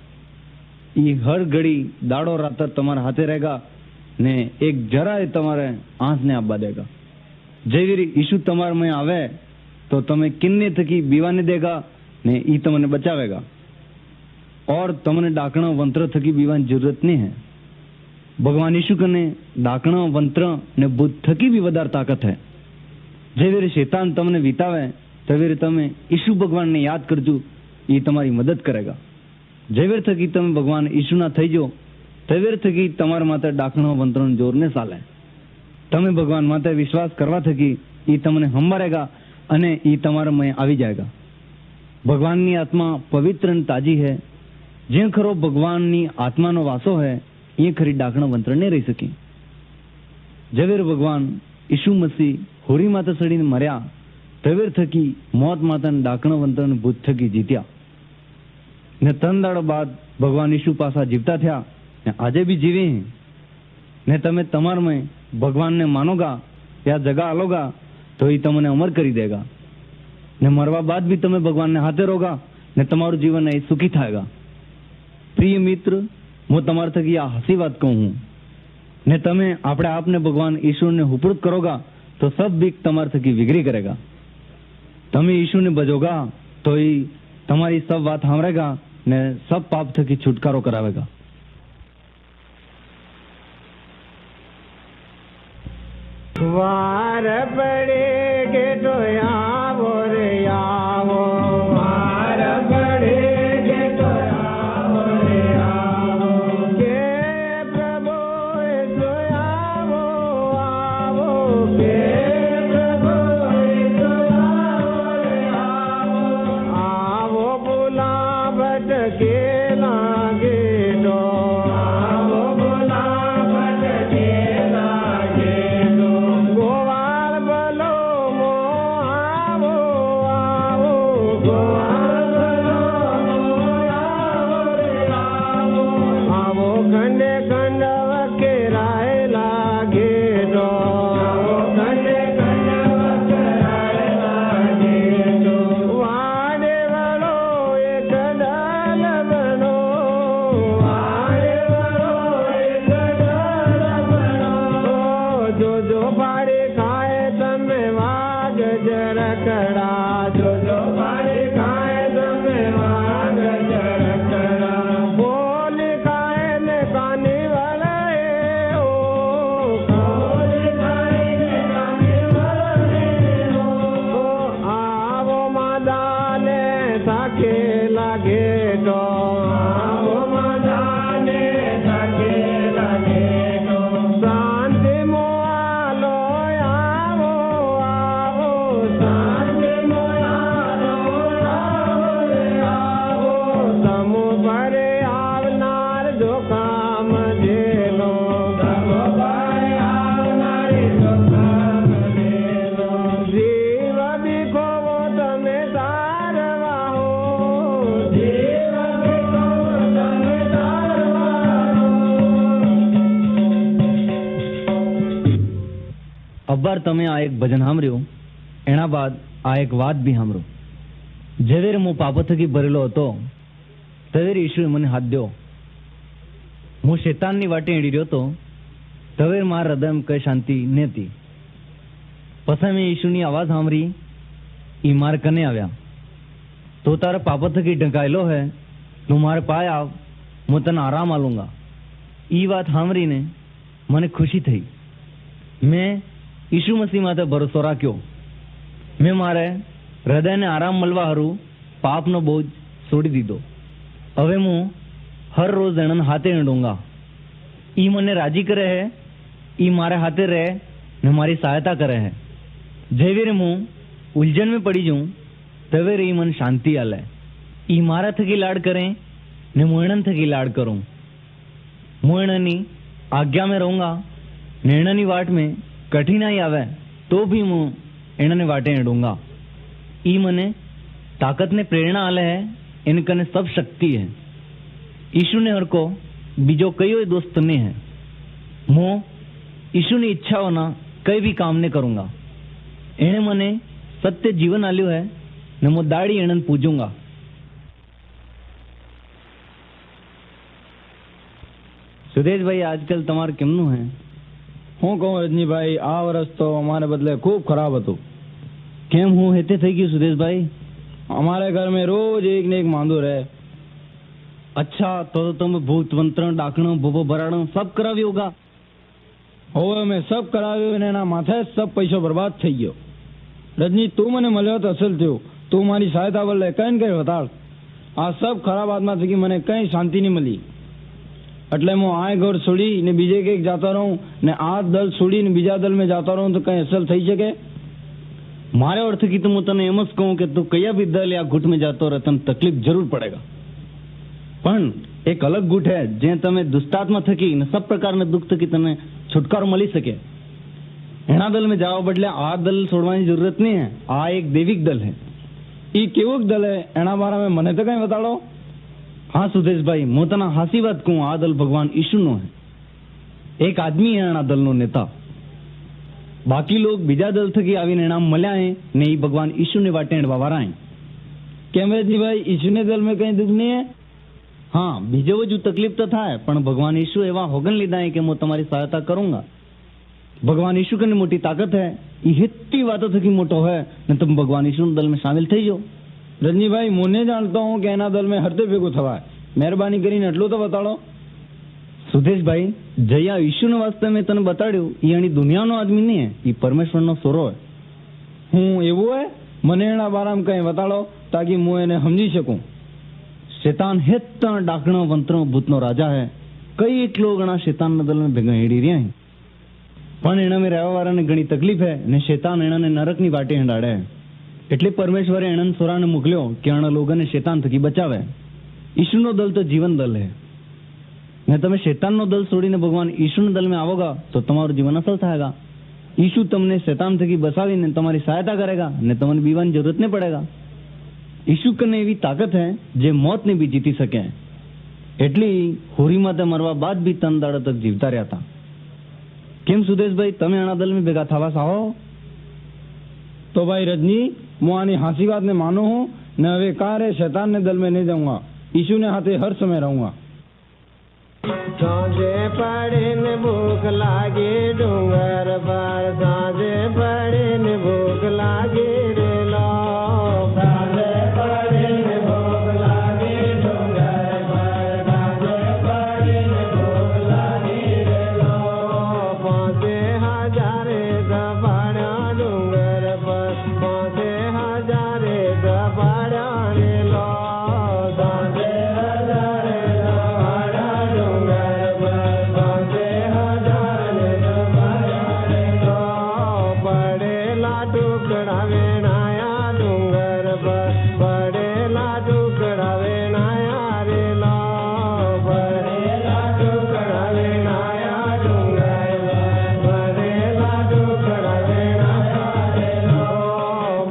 એ હર ઘડી દાડો રાતર તમારા હાથે રહેગા ને એક જરાય તમારે આંખ ને આપવા દેગા. જેવી રીતે ઈસુ તમારા में આવે તો તમે કિન્ને થકી બીવાને દેગા ને ઈ તમને બચાવેગા. और તમને ડાકણો વંત્ર થકી બીવાની જરૂરત નહીં है. ભગવાન ઈસુ કને ડાકણો વંત્ર ને ભૂત થકી બી વધારે તાકાત है. જેવી રીતે શેતાન તમને વિતાવે તેવી રીતે તમે ઈસુ ભગવાનને યાદ કરજો, એ તમારી મદદ કરેગા. જેવી થકી તમે ભગવાન ઈસુના થઈ જો તેવી થકી તમારા માથે ડાકણો વંત્રનો જોર ને ચાલે. તમે ભગવાન માથે વિશ્વાસ કરવા થકી એ તમને સંભાળેગા અને એ તમારા में આવી જાયગા. ભગવાનની આત્મા પવિત્ર અને તાજી है. જે ખરો ભગવાનની આત્માનો વાસો है એ ખરી ડાકણા વંત્ર ને રહી શકી. જવેર ભગવાન ઈસુ મસીહ હોરી માતા સડીને મર્યા તવેર થકી મોત માતાને ડાકણા વંત્ર ભૂત થકી જીત્યા ને 3 દાડા બાદ ભગવાન ઈસુ પાછા જીવતા થયા ને આજે બી જીવે ને તમે તમારમાં ભગવાનને માનોગા या जगह आलोगा तो ये તમને અમર કરી દેગા ને મરવા બાદ भी તમે ભગવાનને હાથે રોગા ને તમારું જીવન એ સુખી થાયગા. પ્રિય મિત્ર, હું તમારા થકી આ હસી વાત કહું હું ને તમે આપણે આપને ભગવાન ઈશ્વરને હુપૃત કરોગા તો સબ બીક તમારા થકી વિગરી કરેગા. તમે ઈશ્વરને ભજોગા તો એ તમારી સબ વાત સાંભળેગા ને સબ પાપ થકી છુટકારો કરાવેગા. वार पड़ेगे तो आवो रे आवो, वार पड़ेगे तो आवो रे आवो, के प्रभु तो आवो आवो, के प्रभु तो आवो रे आवो, आवो बुला भटके लागे तो, आवो बुला भटके लागे तो, गोवाल बलो मो आवो आवो, गोवाल बलो मो आवो रे आवो, आवो खंडे खंडव के राय लागे तो, आवो खंडे खंडव के राय लागे तो, वाडे वालो एक डाल बनो, वाडे वालो एक डाल बनो, जो जो पाड़े खाए तमे वाग जरकड़ा, जो जो पाड़े खाए तमे वाग जरकड़ा, बोल खाए ने कानी वाला ओ, बोल खाए ने कानी वाला ओ, आवो मादाने थाके लागे तो, आवो मादाने थाके लागे तो, शांति मोआलो आवो आवो, शांति मोआलो आवो रे आवो, समु भरे आवनार जो काम देलो, समु भरे आवनार जो काम देलो, जीव बिखोवो तमे तारवा हो, जीव बिखोवो तमे तारवा हो. અબ્બાર તમે આ એક ભજન સાંભળ્યું એના બાદ આ એક વાત બી સાંભળો. જેવેર હું પાપો થકી ભરેલો હતો તવેર ઈશ્વરે મને હાથ દ્યો. હું શેતાનની વાટે એડી રહ્યો હતો તવેર મારા હૃદયમાં કઈ શાંતિ નહોતી. પછી મેં ઈશ્વરની આવાજ સાંભળી એ મારે કને આવ્યા તો તારા પાપો થકી ઢંકાયેલો હે તું મારે પાય આવ હું તને આરામ આલુંગા. એ વાત સાંભળીને મને ખુશી થઈ. મેં ઈસુ મસીહ માથે ભરોસો રાખ્યો. મેં મારે હૃદયને આરામ મળવા હારું પાપનો બોજ છોડી દીધો. હવે હું હર રોજ એના હાથે હેડુંગા. એ મને રાજી કરે હે, એ મારે હાથે રહે ને મારી સહાયતા કરે હે. જેવીરે હું ઉલझन में पड़ी जाऊं तवेरे એ મને શાંતિ આલે. એ મારા થકી લાડ કરે ને હું એના થકી લાડ કરું. હું એનાની આજ્ञा में रहूंगा ने एनानी वाट में कठिनाई आवे तो भी હું એનાને વાટે હેડूंगा. ई मने ताकत ने प्रेरणा आले है, इनकने सब शक्ति है. ईशु ने हर को बीजो कई दोस्त नहीं है. मैं ईशु ની ઈચ્છાઓના કઈ भी काम नहीं करूंगा. एने मने सत्य जीवन आल्यो है ने मैं दाड़ी एणन पूजूंगा. सुदेश भाई आजकल તમારે કેમનું है? હું કહું રજનીભાઈ, આ વર્ષ તો અમારે બદલે ખૂબ ખરાબ હતું. કેમ હું હેતે થઈ ગયું સુદેશભાઈ? અમારે ઘર में रोज एक ने एक मांदो रहे. अच्छा तो તમે ભૂત મંત્ર ડાકણો ભોભો ભરાણો सब કરાવ્યું હોગા? હવે મેં સબ કરાવ્યું અને એના માથે સબ પૈસો બરબાદ થઈ ગયો. રજની તું મને મળ્યો તો અસલ થયો. તું મારી સહાયતા બદલે કઈ ને કઈ વતાડ. આ સબ ખરાબ આત્મા થકી મને કઈ શાંતિ નહીં મળી. એટલે હું આ ઘર છોડી ને બીજે કંઈક જતો રહું ને આ દલ છોડીને બીજા દલ में જતો રહું તો કઈ અસલ થઈ શકે? મારે અર્થ की तो હું તને એમ જ કહું કે તું કયા બી દલ યા ગુટ में જાતો રહે તને તકલીફ જરૂર પડેગા, પણ એક અલગ ગુટ હે જે તમે દુષ્ટાત્મા થકી ને સબ પ્રકારના દુઃખ થકી તને છુટકારો મળી શકે. એના દલ में જવા બદલે આ દલ છોડવાની જરૂરત નહીં હે. આ એક દૈવિક દલ હે. એ કેવું દલ હે એના બારામાં મને તો કઈ બતાડો. હા સુદેશભાઈ, હું તને હાસી વાત કહું, આ દલ ભગવાન ઈશુનો હે. એક આદમી હે એના દલનો નેતા. બાકી લોગ બીજા દલ થકી આવીને એના મળ્યા હે ને એ ભગવાન ઈશુને વાટે એડવા વાળા હે. કેમ જી ભાઈ, ઈશુને દલ में કઈ દુઃખ નહીં હે? હા, બીજે વજુ તકલીફ તો થાય, પણ ભગવાન ઈશુ એવા હોગન લીધા હે કે હું તમારી સહાયતા કरूंगा. ભગવાન ઈશુ કને મોટી તાकत है, ये इतनी बातों थकी मोटो है ने तुम भगवान ईशु दल में शामिल થઈ જાઓ. રજનીભાઈ, મુને જાણતો હું કે એના દલ में હરતે ભેગું થવાય. મહેરબાની કરીને એટલું તો બતાડો. સુદેશભાઈ, જયા ઈશુના વાસ્તે મેં તને બતાડ્યું, એ એની દુનિયાનો આદમી નહીં હે, એ પરમેશ્વરનો સોરો હે. હું એવું હે? મને એના બારામાં કઈ બતાડો તાકી હું એને સમજી શકું. શેતાન હેત ડાકણો વંત્રો ભૂતનો રાજા હે. કઈ એક લોગ એના શેતાનના દલ में ભેગા હેડી રહ્યા હે, પણ એના મેં રહેવા વાળાને ઘણી તકલીફ હે ને શેતાન એનાને નરકની વાટે હેડાડે. એટલે પરમેશ્વરે એના સોરાને મોકલ્યો કે આના લોકોને શેતાન થકી બચાવે. ઈશુનો દલ તો જીવન દલ હે ને તમે શેતાનનો દલ છોડીને ભગવાન ઈશુના દલ में આવોગા તો તમારું જીવન અસલ થાયગા. ઈશુ તમને શેતાન થકી બચાવીને તમારી સહાયતા કરેગા ને તમને બીવાની જરૂરત નહીં પડેગા. ઈશુ કને એવી તાकत હે જે મોતને બી જીતી શકે. એટલી હોરીમાં તે મરવા બાદ બી તન દાડા તક જીવતા રહ્યા હતા. કેમ સુદેશભાઈ, તમે આના દલ में ભેગા થવા આવો? तो भाई रजनी, હું આની હાસી વાત ને માનું હું ને હવે કારે शैतान ने दल में नहीं जाऊंगा. यीशु ने हाथे हर समय रहूंगा. સાંજે પડીને ભૂખ લાગે ડુંગર પર, સાંજે પડીને ભૂખ લાગે રે લો. સાંજે પડીને ભૂખ લાગે ડુંગર પર, સાંજે પડીને ભૂખ લાગે રે લો. 5000 દબાડ્યા ડુંગર પર, 5000 દબાડ્યા રે લો. સાંજે 1000 દબાડ્યા ડુંગર પર, 5000 દબાડ્યા રે લો. પડેલા ટુકડા વેણાયા ડુંગર પર, પડેલા ટુકડા વેણાયા રે લો. પડેલા ટુકડા વેણાયા ડુંગર પર, પડેલા ટુકડા વેણાયા રે લો.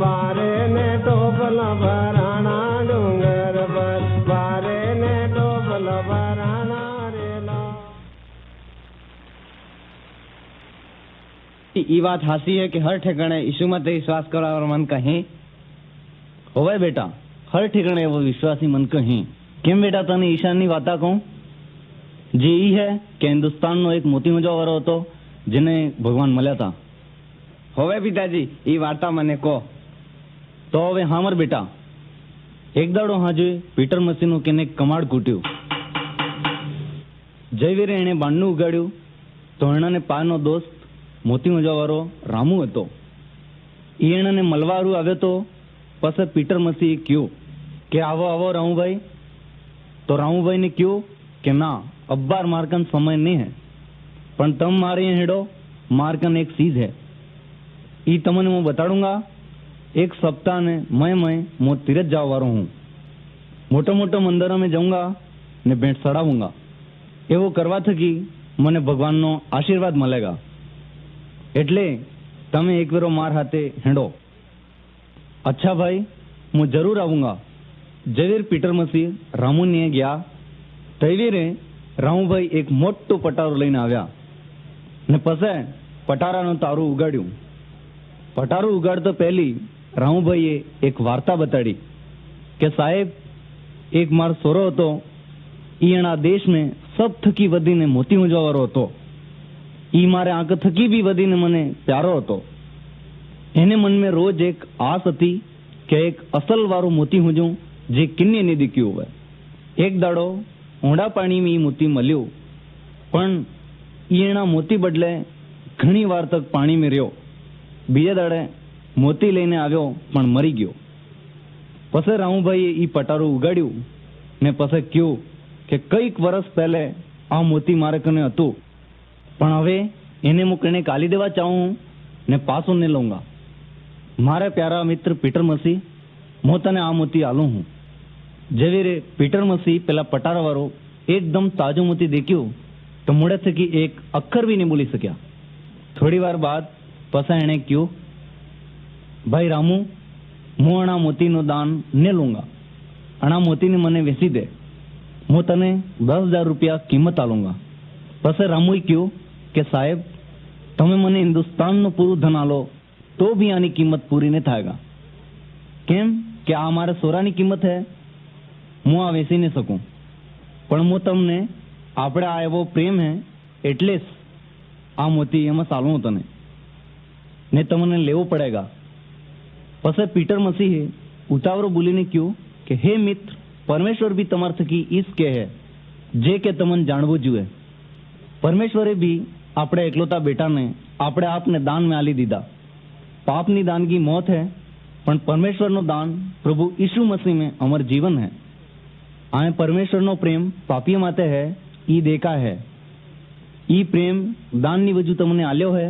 બારે ને ટોપલા ભરાણા ડુંગર પર, બારે ને ટોપલા ભરાણા રે લો. ये बात हासी है कि हर ठिकाने यीशु मत विश्वास करो और मन कहीं होवे बेटा, हर ठिकाने वो विश्वासी मन कहीं. કેમ બેટા તને ઈશાનની વાતા કહું? જે ઈ હે કે હિન્દુસ્તાનનો એક મોતી મજાવાળો હતો જેને ભગવાન મળ્યા હતા. હવે પિતાજી એ વાર્તા મને કહો. તો હવે હામર બેટા. એક દાડો હાજે પીટર મસીનું કેને કમાડ કૂટ્યું. જયવીરે એણે બાંડનું ઉગાડ્યું તો એનાને પાનો દોસ્ત મોતી મજાવાળો રામુ હતો. એ એનાને મળવારું આવ્યો તો પછી પીટર મસીએ કહ્યું કે આવો આવો રામુભાઈ. તો રામુભાઈને કહ્યું કે ના, અબ્બાર મારકન સમય નહીં હે, પણ તમ મારે અહીં હેડો, મારકન એક ચીજ है, એ તમને હું બતાડુંગા. एक सप्ताह ने मैं तीरथ जावा वालो हूँ. मोटा मोटा मंदिरों में जाऊंगा ने भेंट चढ़ाऊंगा. एवो करवा थकी મને ભગવાનનો આશીર્વાદ મળેગા. એટલે તમે એક વેરો માર હાથે હેંડો. અચ્છા ભાઈ, હું જરૂર આવુંગા. જયવીર પીટર મસી રામુને ગયા. તૈવીરે રામુભાઈ એક મોટો પટારો લઈને આવ્યા ને પછી પટારાનું તારું ઉગાડ્યું. પટારું ઉગાડતો પહેલી રામુભાઈએ એક વાર્તા બતાડી કે સાહેબ, એક માર સોરો હતો. ઈ એના દેશ में સબ થકી વધીને મોતી ઉજવાવાળો હતો. ઈ મારે આંખ થકી બી વધીને મને પ્યારો હતો. એને મન में રોજ એક આસ હતી કે એક અસલ વાળું મોતી હુંજું જે કિન્ને ની દીક્યું હોય. એક દાડો ઊંડા પાણીમાં ઈ મોતી મળ્યું, પણ ઈ એના મોતી બદલે ઘણી વાર તક પાણીમાં રહ્યો. બીજા દાડે મોતી લઈને આવ્યો પણ મરી ગયો. પછી રામુભાઈએ ઈ પટારું ઉગાડ્યું ને પછી કહ્યું કે કઈક વર્ષ પહેલે આ મોતી મારે કને હતું, પણ હવે એને હું કને કાલી દેવા ચાહું ને પાછો ને લઉંગા. મારે પ્યારા મિત્ર પીટર મસી, હું તને આ મોતી આલું હું. જેવી રે પીટર મસી પેલા પટારાવાળો એકદમ તાજો મોતી દેખ્યો તો મોડે થકી એક અક્ષર બી નહીં બોલી શક્યા. થોડી વાર બાદ પછી એણે કહ્યું, ભાઈ રામુ, હું અણા મોતીનું દાન ને લૂંગા. અણા મોતીને મને વેચી દે, હું તને 10,000 રૂપિયા કિંમત આલુંગા. પછી રામુએ કહ્યું કે સાહેબ, તમે મને હિન્દુસ્તાનનું પૂરું ધન આલો તો બી આની કિંમત પૂરી નહીં થાયગા. કેમ કે આ મારા સોરાની કિંમત હે, હું આ વેચી નહીં શકું. પણ હું તમને આપણે આ એવો પ્રેમ હે એટલે જ આ મોતી એમાં સાલું તને ને તમને લેવું પડેગા. પછી પીટર મસીહે ઉતાવળો બોલીને કહ્યું કે હે મિત્ર, પરમેશ્વર બી તમારા થકી ઈજ કે હે જે કે તમને જાણવું જોઈએ. પરમેશ્વરે બી આપણે એકલોતા બેટાને આપણે આપને દાન में આલી દીધા. પાપની દાનગી મોત है, પણ પરમેશ્વરનું દાન પ્રભુ ઈસુ મસીહ में અમર જીવન है. આ પરમેશ્વરનો પ્રેમ પાપીઓ માટે है, ઈ દેખા है. ઈ પ્રેમ દાનની વજુ તમને આલ્યો है,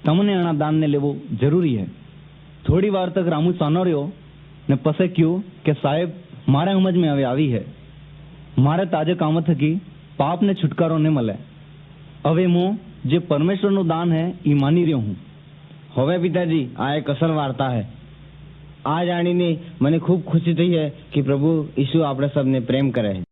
તમને આના દાનને લેવો જરૂરી है. થોડી વાર તક રામુ સાનો રહ્યો ને પછી કહ્યું કે સાહેબ, મારે સમજ में હવે આવી है. મારે તાજે કામ થકી પાપને છુટકારો ને મળે. હવે હું જે પરમેશ્વરનું દાન है એ માની રહ્યો હું. હવે પિતાજી, આ એક અસલ વાર્તા है. આ જાણીને મને ખૂબ ખુશી થઈ है कि प्रभु यीशु આપણે સબને પ્રેમ કરે है.